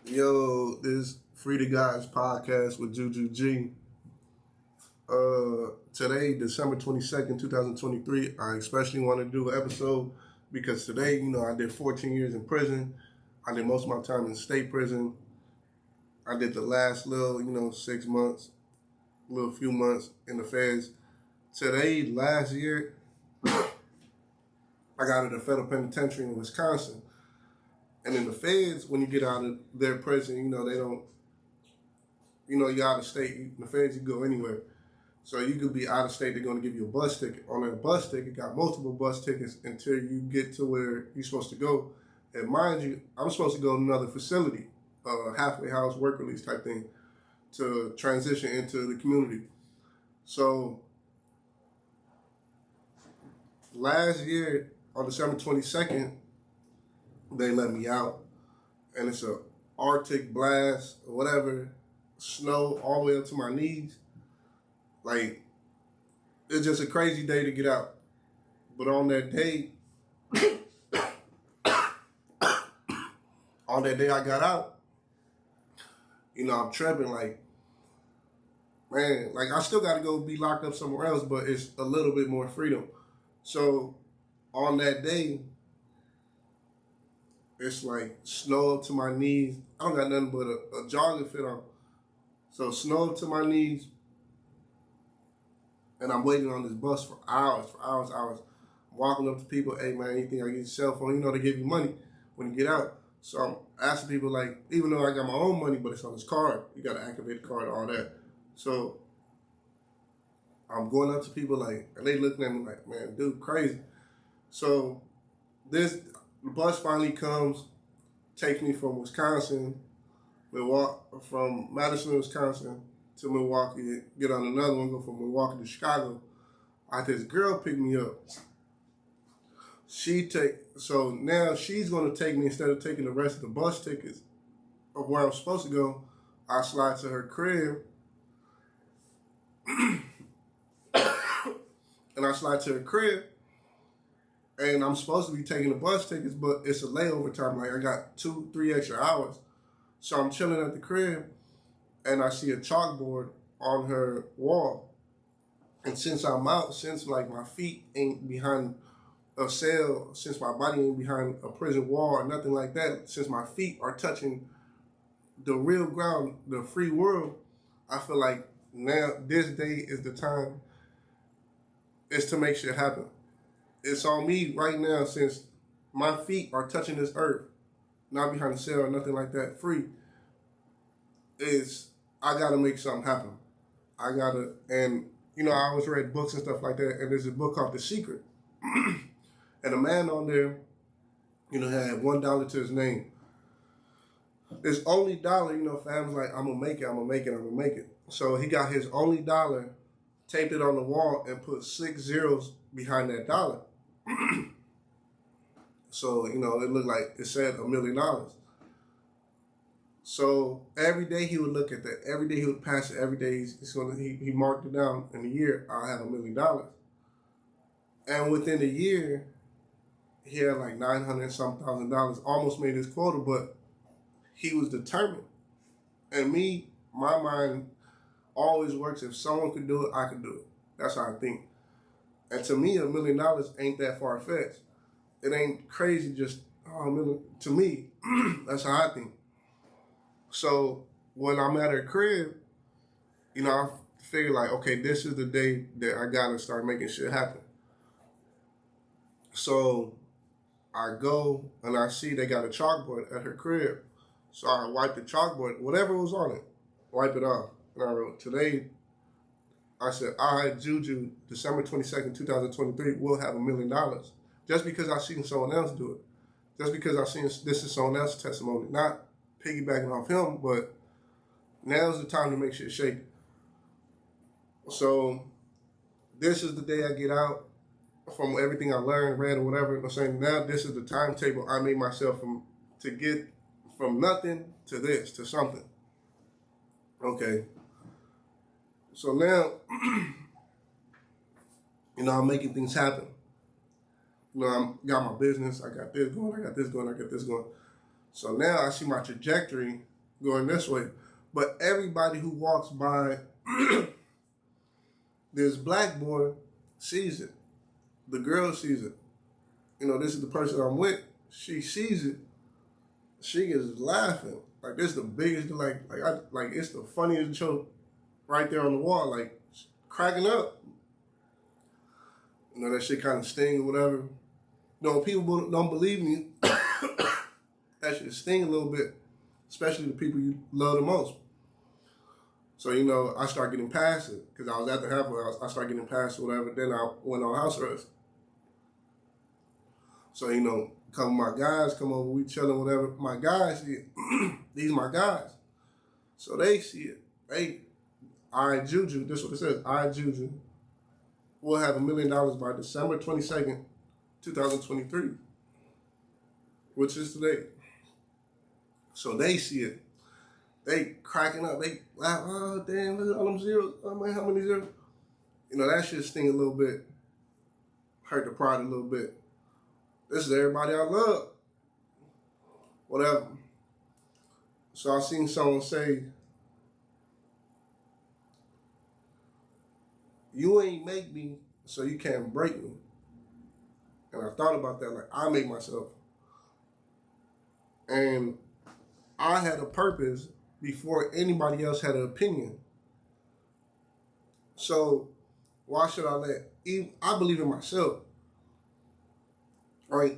Yo, this Free the Guys podcast with Juju G. Today, December 22nd, 2023, I especially want to do an episode because today, I did 14 years in prison. I did most of my time in state prison. I did the last little, 6 months, little few months in the feds. Today, last year, I got out of the federal penitentiary in Wisconsin. And in the feds, when you get out of their prison, they don't, you're out of state. In the feds, you go anywhere. So you could be out of state, they're going to give you a bus ticket. On that bus ticket, got multiple bus tickets until you get to where you're supposed to go. And mind you, I'm supposed to go to another facility, halfway house, work release type thing, to transition into the community. So last year, on December 22nd, they let me out. And it's a Arctic blast or whatever, snow all the way up to my knees. Like, it's just a crazy day to get out. But on that day, I got out, I'm tripping, like, man, like, I still got to go be locked up somewhere else, but it's a little bit more freedom. So, on that day, it's like snow up to my knees. I don't got nothing but a jogging fit on. So, snow up to my knees. And I'm waiting on this bus for hours. I'm walking up to people, hey man, you think I get your cell phone? They give you money when you get out. So I'm asking people, like, even though I got my own money, but it's on this card, you got to activate the card, all that. So I'm going up to people, like, and they looking at me like, man, dude, crazy. So the bus finally comes, takes me from Wisconsin, from Madison, Wisconsin, to Milwaukee, get on another one, go from Milwaukee to Chicago. I had this girl pick me up. So now she's going to take me, instead of taking the rest of the bus tickets of where I'm supposed to go, I slide to her crib. And I'm supposed to be taking the bus tickets, but it's a layover time. Like, I got 2-3 extra hours. So I'm chilling at the crib, and I see a chalkboard on her wall. And since I'm out, since like my feet ain't behind a cell, since my body ain't behind a prison wall or nothing like that, since my feet are touching the real ground, the free world, I feel like now this day is the time is to make shit happen. It's on me right now, since my feet are touching this earth, not behind a cell or nothing like that, free, I gotta make something happen. I always read books and stuff like that, and there's a book called The Secret. And a man on there, had $1 to his name. His only dollar, fam's like, I'm gonna make it. So he got his only dollar, taped it on the wall, and put 6 zeros behind that dollar. So, it looked like it said $1 million. So every day he would look at that. Every day he would pass it. Every day he marked it down. In a year, I'll have $1 million. And within a year, he had like $900-some-thousand, almost made his quota, but he was determined. And my mind always works. If someone could do it, I could do it. That's how I think. And to me, $1 million ain't that far-fetched. It ain't crazy just, $1 million. To me, that's how I think. So when I'm at her crib, I figure like, okay, this is the day that I gotta start making shit happen. So I go and I see they got a chalkboard at her crib. So I wipe the chalkboard, whatever was on it, wipe it off. And I wrote, today, I said, all right, Juju, December 22nd, 2023, we'll have $1 million. Just because I seen someone else do it. Just because I seen this is someone else's testimony. Not piggybacking off him, but now's the time to make shit shake. So this is the day I get out from everything I learned, read, or whatever. I'm saying now this is the timetable I made myself to get from nothing to this, to something. Okay. So now, I'm making things happen. I got my business, I got this going. So now I see my trajectory going this way. But everybody who walks by this black boy sees it. The girl sees it. You know, this is the person I'm with. She sees it. She is laughing. Like, this is the biggest, like it's the funniest joke right there on the wall. Like, cracking up. You know, that shit kind of sting or whatever. You know, people don't believe me, that shit sting a little bit, especially the people you love the most. So, you know, I start getting past it because I was at the halfway house. I started getting past it, whatever. Then I went on house arrest. So, you know, a couple of my guys come over, we chilling, whatever. My guys see it. These my guys. So they see it. I Juju, this is what it says, I Juju will have $1 million by December 22nd, 2023, which is today. So they see it. They cracking up. They laugh, oh, damn, look at all them zeros. Oh, man, how many zeros? You know, that shit sting a little bit. Hurt the pride a little bit. This is everybody I love. Whatever. So I seen someone say, you ain't make me, so you can't break me. And I thought about that, like, I make myself. And I had a purpose before anybody else had an opinion. So why should I I believe in myself, right?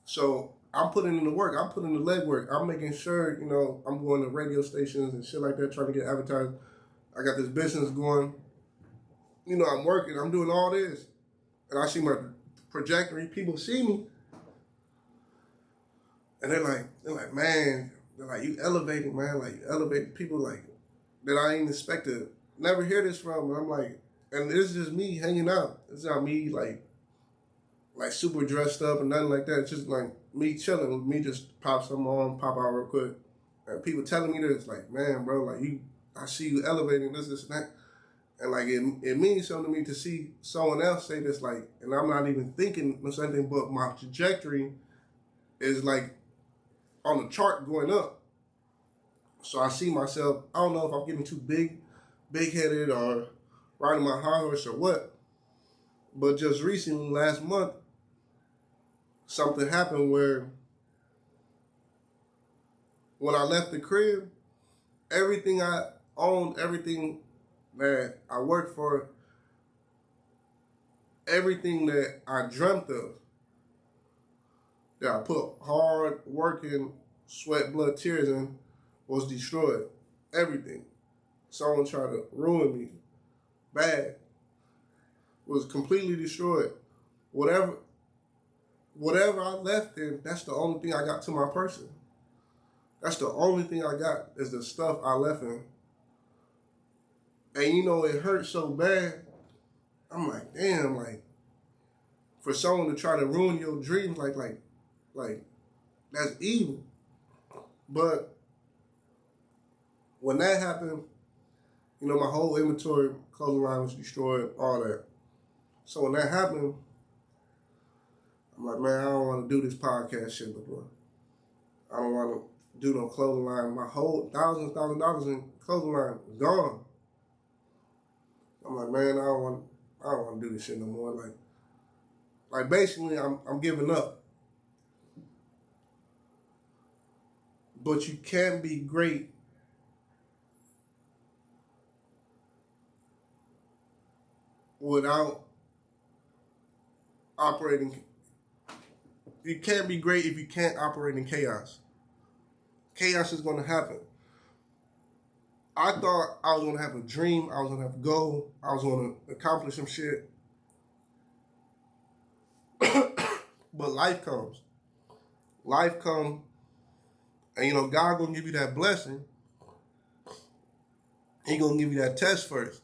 So I'm putting in the work. I'm putting in the legwork. I'm making sure, you know, I'm going to radio stations and shit like that, trying to get advertised. I got this business going. You know, I'm working. I'm doing all this. And I see my trajectory. People see me. And they're like, man, they're like, you elevated, man. Like, you elevated people like that I ain't expect to never hear this from. And I'm like, and it's just me hanging out. It's not me like super dressed up and nothing like that. It's just like me chilling. Me just pop something on, pop out real quick. And people telling me this, like, man, bro, like I see you elevating this, and that. And like it means something to me to see someone else say this, like, and I'm not even thinking of something, but my trajectory is like on the chart going up. So I see myself, I don't know if I'm getting too big-headed or riding my high horse or what, but just recently, last month, something happened where when I left the crib, everything I owned, everything that I worked for, everything that I dreamt of, that I put hard working, sweat, blood, tears in, was destroyed. Everything. Someone tried to ruin me. Bad. Was completely destroyed. Whatever I left in, that's the only thing I got to my person. That's the only thing I got is the stuff I left in. And you know, it hurt so bad. I'm like, damn, like, for someone to try to ruin your dreams, like, that's evil. But when that happened, you know, my whole inventory, clothing line was destroyed, all that. So when that happened, I'm like, man, I don't want to do this podcast shit no more. I don't want to do no clothing line. My whole $1,000 in clothing line is gone. I'm like, man, I don't want to do this shit no more. Like basically, I'm giving up. But you can't be great without operating. You can't be great if you can't operate in chaos. Chaos is going to happen. I thought I was going to have a dream. I was going to have a goal. I was going to accomplish some shit. But life comes. Life comes. And, you know, God going to give you that blessing. He going to give you that test first.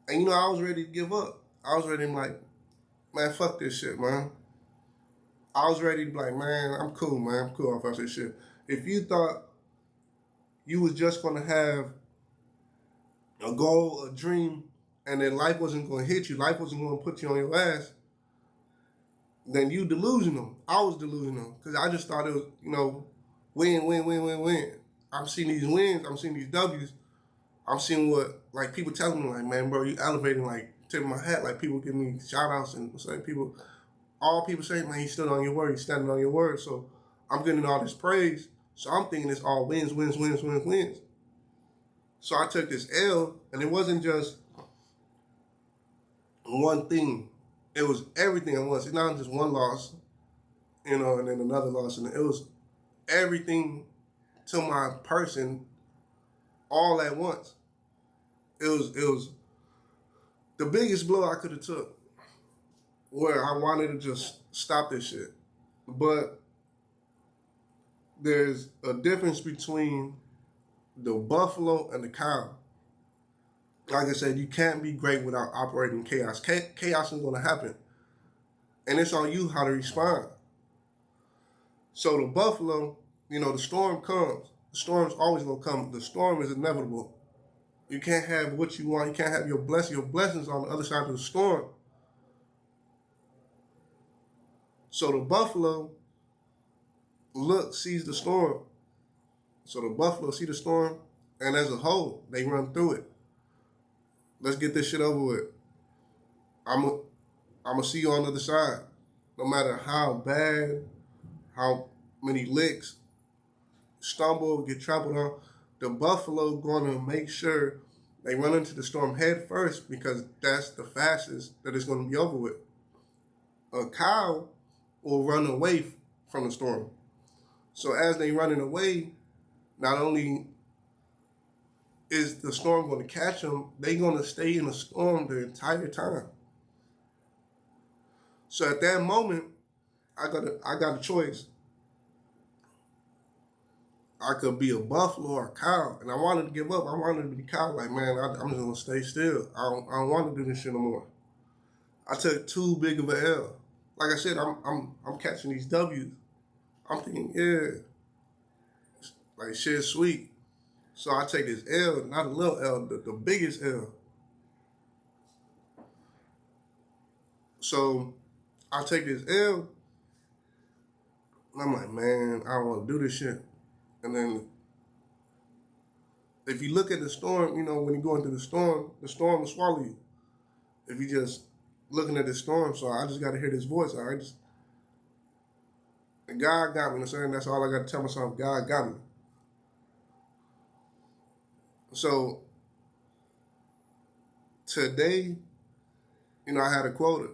And, you know, I was ready to give up. I was ready to be like, man, fuck this shit, man. I was ready to be like, man, I'm cool, man. I'm cool off this shit. If you thought you was just going to have a goal, a dream, and then life wasn't going to hit you, life wasn't going to put you on your ass, then you delusional. I was delusional because I just thought it was, you know, win. I'm seeing these wins, I'm seeing these W's, I'm seeing what like people telling me like, man, bro, you elevating, like tipping my hat, like people give me shout outs and saying people, all people say, man, you stood on your word, you standing on your word. So I'm getting all this praise. So I'm thinking it's all wins, wins, wins, wins, wins. So I took this L, and it wasn't just one thing. It was everything at once. It's not just one loss, and then another loss, and it was everything to my person all at once. It was the biggest blow I could have took, where I wanted to just stop this shit. But there's a difference between the buffalo and the cow. Like I said, you can't be great without operating chaos. Chaos is going to happen, and it's on you how to respond. So the buffalo, the storm comes. The storm's always going to come. The storm is inevitable. You can't have what you want. You can't have your blessing. Your blessings on the other side of the storm. So the buffalo sees the storm. So the buffalo see the storm, and as a whole, they run through it. Let's get this shit over with. I'm gonna see you on the other side. No matter how bad, how many licks, stumble, get trampled on, the buffalo gonna make sure they run into the storm head first, because that's the fastest that it's gonna be over with. A cow will run away from the storm. So as they running away, not only is the storm going to catch them, they going to stay in the storm the entire time. So at that moment, I got a choice. I could be a buffalo or a cow, and I wanted to give up. I wanted to be cow. Like, man, I'm just gonna stay still. I don't want to do this shit no more. I took too big of an L. Like I said, I'm catching these W's. I'm thinking, yeah, like shit's sweet. So I take this L, not a little L, the biggest L. So I take this L, and I'm like, man, I don't want to do this shit. And then if you look at the storm, when you're going through the storm will swallow you. If you just looking at the storm, so I just got to hear this voice. God got me. I'm saying that's all I got to tell myself. God got me. So today, I had a quota.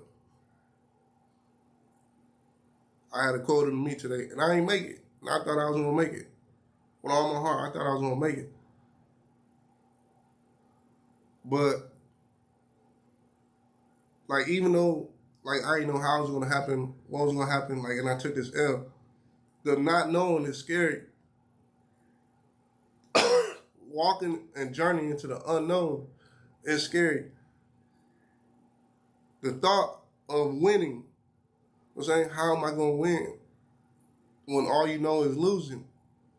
I had a quota to meet today, and I ain't make it. And I thought I was gonna make it. With all my heart, I thought I was gonna make it. But like, even though I didn't know how it was gonna happen, what was gonna happen, and I took this L, the not knowing is scary. Walking and journeying into the unknown is scary. The thought of winning, I'm saying, how am I gonna win when all you know is losing,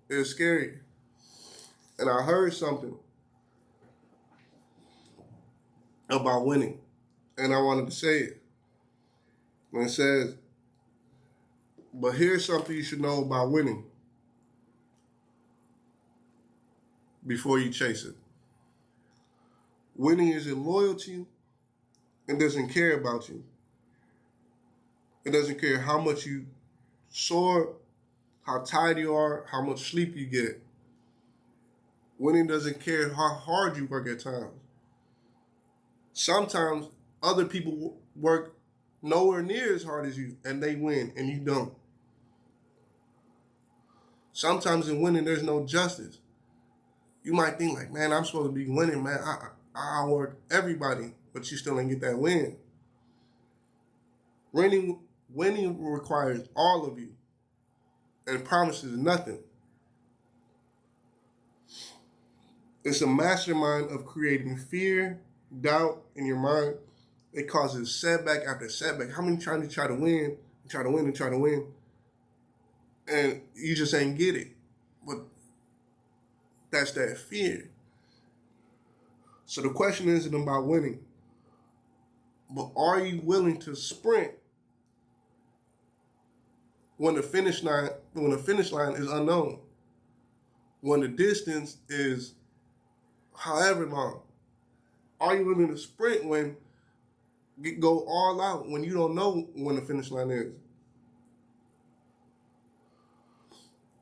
is scary. And I heard something about winning, and I wanted to say it. And it says, but here's something you should know about winning before you chase it. Winning isn't loyal to you and doesn't care about you. It doesn't care how much you soar, how tired you are, how much sleep you get. Winning doesn't care how hard you work at times. Sometimes other people work nowhere near as hard as you, and they win, and you don't. Sometimes in winning, there's no justice. You might think like, man, I'm supposed to be winning, man. I work everybody, but you still ain't get that win. Winning requires all of you, and promises nothing. It's a mastermind of creating fear, doubt in your mind. It causes setback after setback. How many times you try to win, and you just ain't get it? But that's that fear. So the question isn't about winning, but are you willing to sprint when the finish line is unknown? when the distance is however long? Are you willing to sprint when go all out when you don't know when the finish line is?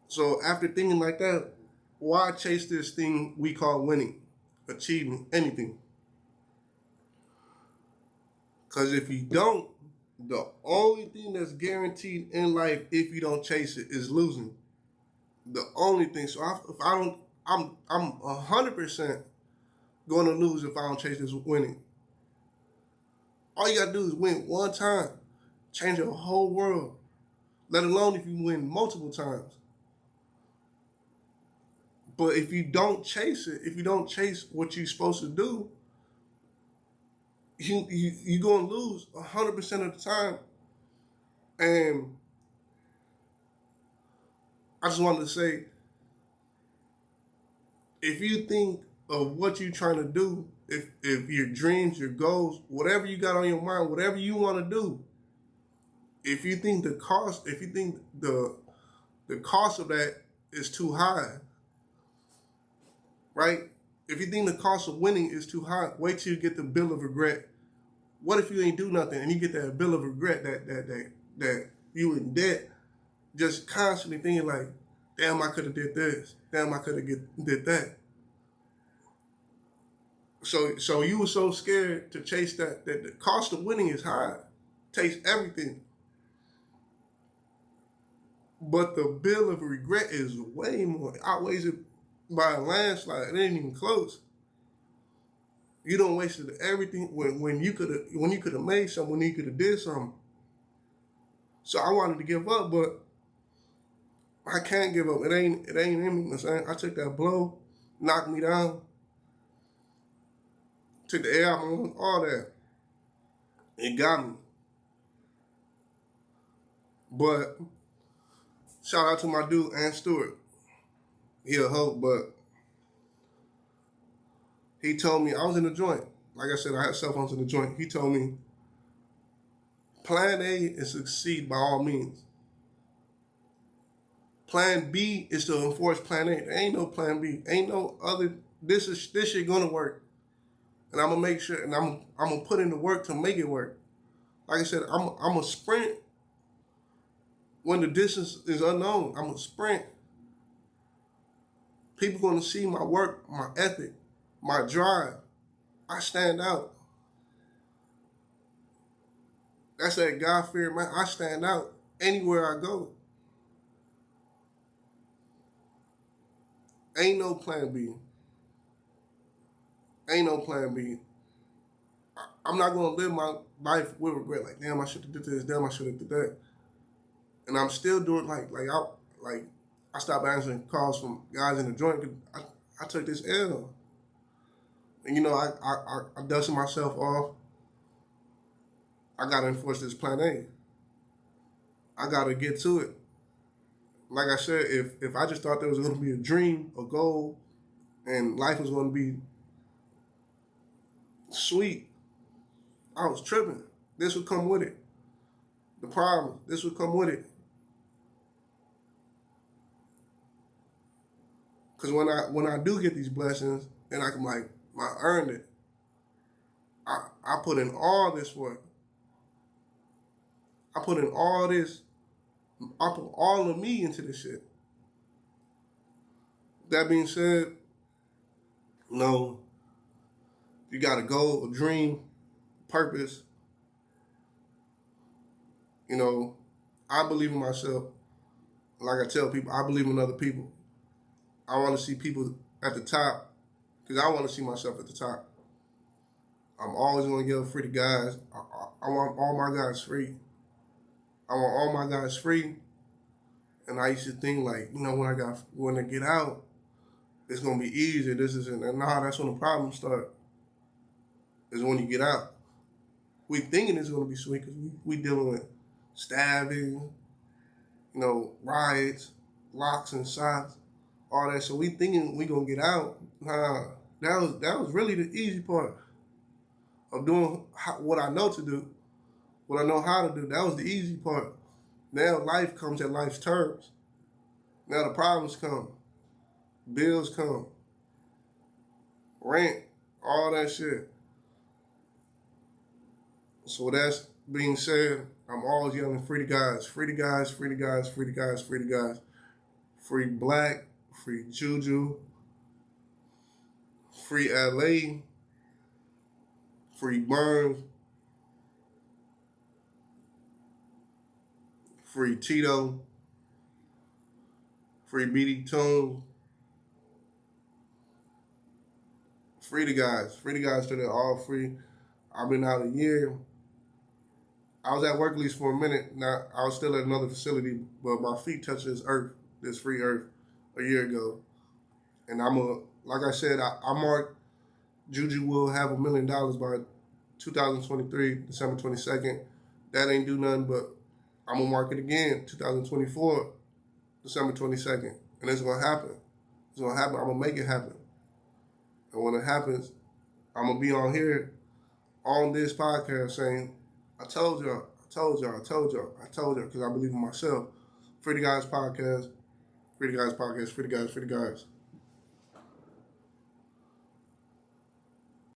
So after thinking like that, why chase this thing we call winning, achieving, anything? Because if you don't, the only thing that's guaranteed in life if you don't chase it is losing. The only thing. So if I don't, I'm 100% going to lose if I don't chase this winning. All you gotta do is win one time, change your whole world. Let alone if you win multiple times. But if you don't chase it, if you don't chase what you're supposed to do, you're gonna lose 100% of the time. And I just wanted to say, if you think of what you're trying to do, if your dreams, your goals, whatever you got on your mind, whatever you want to do, if you think the cost, if you think the cost of that is too high, right? If you think the cost of winning is too high, wait till you get the bill of regret. What if you ain't do nothing and you get that bill of regret that you in debt, just constantly thinking like, damn, I could have did this. Damn, I could have did that. So you were so scared to chase that the cost of winning is high. Takes everything. But the bill of regret is way more. It outweighs it by a landslide. It ain't even close. You don't wasted everything when you could have made something, when you could have did something. So I wanted to give up, but I can't give up. It ain't in me. You know what I'm saying? I took that blow, knocked me down, took the air out of my lungs, all that. It got me. But shout out to my dude, Ann Stewart. He a hoe, but he told me, I was in the joint. Like I said, I had cell phones in the joint. He told me, plan A is succeed by all means. Plan B is to enforce plan A. There ain't no plan B. Ain't no other, this shit gonna work. And I'm gonna make sure, and I'm gonna put in the work to make it work. Like I said, I'm a sprint when the distance is unknown. I'm a sprint. People gonna see my work, my ethic, my drive. I stand out. That's that God-fearing man. I stand out anywhere I go. Ain't no plan B. Ain't no plan B. I'm not gonna live my life with regret. Like, damn, I should have did this. Damn, I should have did that. And I'm still doing I stopped answering calls from guys in the joint because I took this L. And you know, I dusted myself off. I gotta enforce this plan A. I gotta get to it. Like I said, if I just thought there was gonna be a dream, a goal, and life was gonna be sweet, I was tripping. This would come with it. The problem, this would come with it. Because when I do get these blessings, then I can I earned it. I put in all this work. I put in all this. I put all of me into this shit. That being said, you got a goal, a dream, purpose. I believe in myself. Like I tell people, I believe in other people. I want to see people at the top because I want to see myself at the top. I'm always going to give free to guys. I want all my guys free. I want all my guys free. And I used to think when I get out, it's going to be easier. That's when the problems start. Is when you get out. We thinking it's going to be sweet because we dealing with stabbing, riots, locks and shots, all that. So we thinking we going to get out. Nah, that was really the easy part of doing what I know to do, what I know how to do. That was the easy part. Now life comes at life's terms. Now the problems come. bills come, rent, all that shit. So that's being said, I'm always yelling free the guys, free the guys, free the guys, free the guys, free the guys. Free Black, free Juju, free LA, free Burns, free Tito, free BD Tunes, free the guys till they're all free. I've been out a year. I was at work lease for a minute. Now I was still at another facility, but my feet touched this free earth, a year ago. And like I said, I marked Juju will have $1 million by 2023, December 22nd. That ain't do nothing, but I'm gonna mark it again, 2024, December 22nd. And it's gonna happen. It's gonna happen. I'm gonna make it happen. And when it happens, I'm gonna be on here on this podcast saying, I told y'all, I told y'all, I told y'all, I told y'all, because I believe in myself. Free the Guys podcast, free the Guys podcast, free the guys, free the guys.